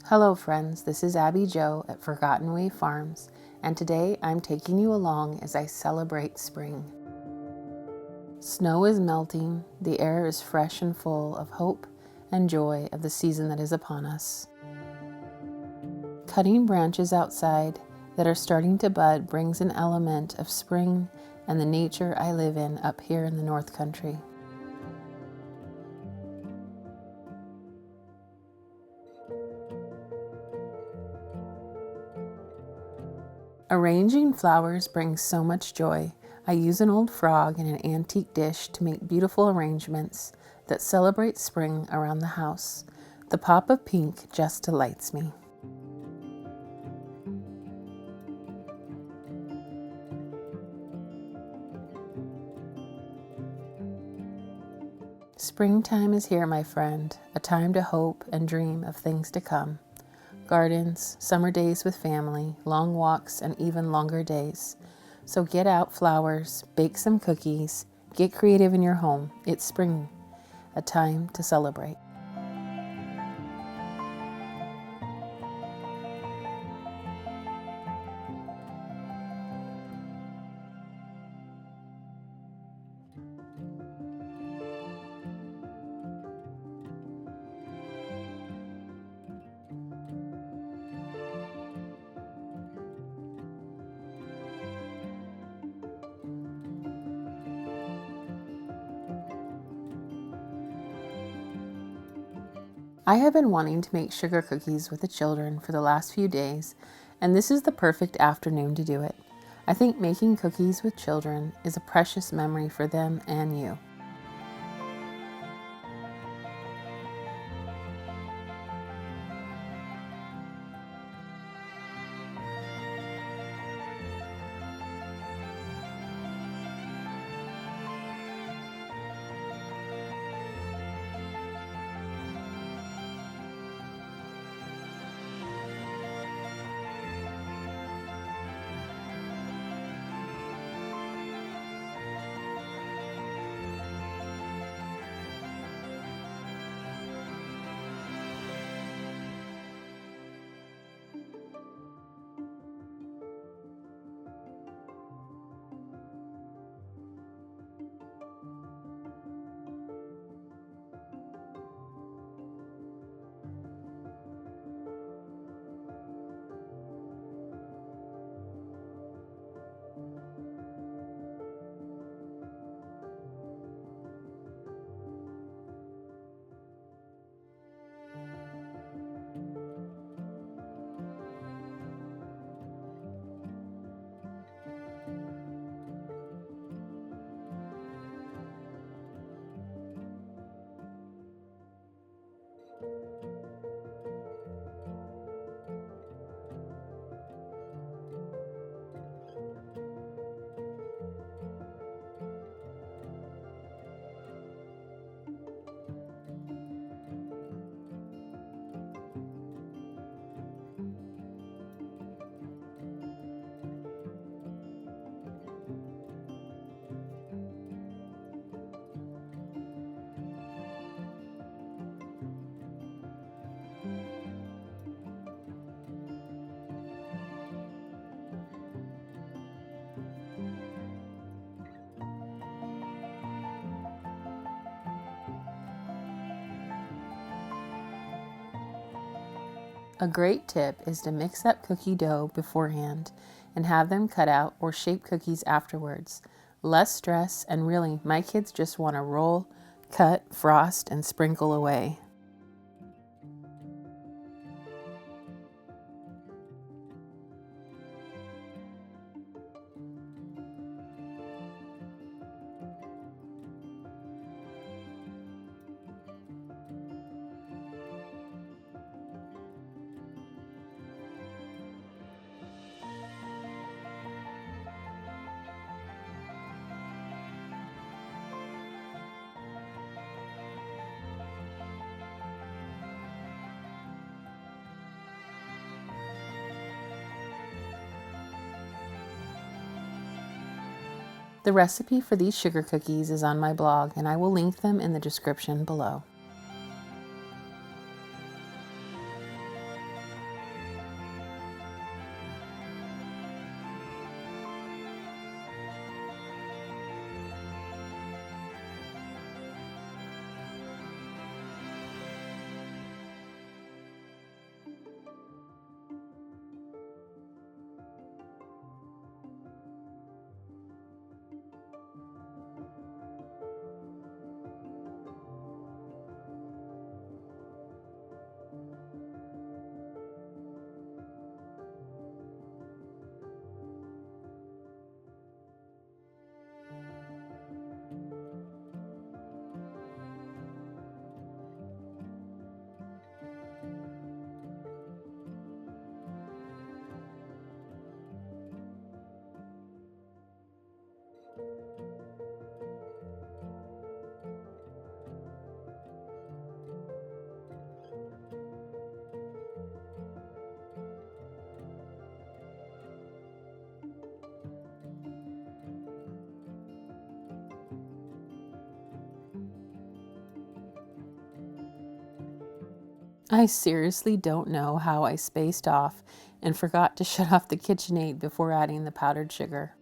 Hello friends, this is Abby Jo at Forgotten Way Farms, and today I'm taking you along as I celebrate spring. Snow is melting, the air is fresh and full of hope and joy of the season that is upon us. Cutting branches outside that are starting to bud brings an element of spring and the nature I live in up here in the North Country. Arranging flowers brings so much joy. I use an old frog and an antique dish to make beautiful arrangements that celebrate spring around the house. The pop of pink just delights me. Springtime is here, my friend, a time to hope and dream of things to come. Gardens, summer days with family, long walks, and even longer days. So get out flowers, bake some cookies, get creative in your home. It's spring, a time to celebrate. I have been wanting to make sugar cookies with the children for the last few days, and this is the perfect afternoon to do it. I think making cookies with children is a precious memory for them and you. A great tip is to mix up cookie dough beforehand and have them cut out or shape cookies afterwards. Less stress, and really, my kids just want to roll, cut, frost, and sprinkle away. The recipe for these sugar cookies is on my blog, and I will link them in the description below. I seriously don't know how I spaced off and forgot to shut off the KitchenAid before adding the powdered sugar.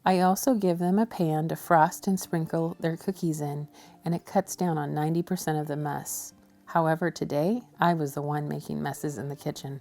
I also give them a pan to frost and sprinkle their cookies in, and it cuts down on 90% of the mess. However, today, I was the one making messes in the kitchen.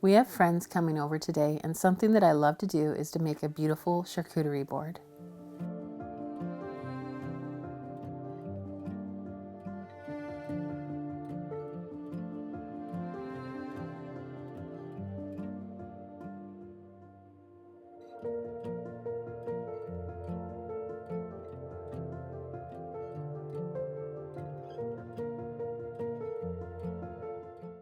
We have friends coming over today, and something that I love to do is to make a beautiful charcuterie board.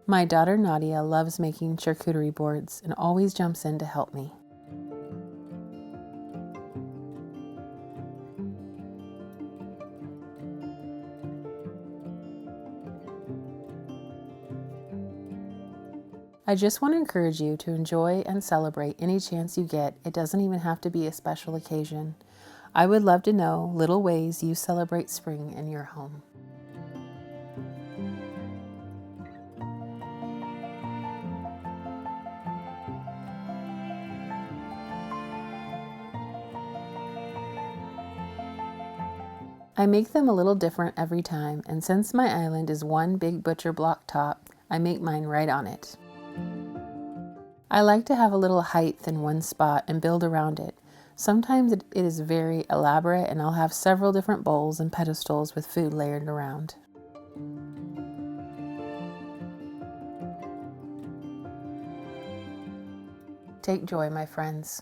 My daughter Nadia loves making charcuterie boards and always jumps in to help me. I just want to encourage you to enjoy and celebrate any chance you get. It doesn't even have to be a special occasion. I would love to know little ways you celebrate spring in your home. I make them a little different every time, and since my island is one big butcher block top, I make mine right on it. I like to have a little height in one spot and build around it. Sometimes it is very elaborate, and I'll have several different bowls and pedestals with food layered around. Take joy, my friends.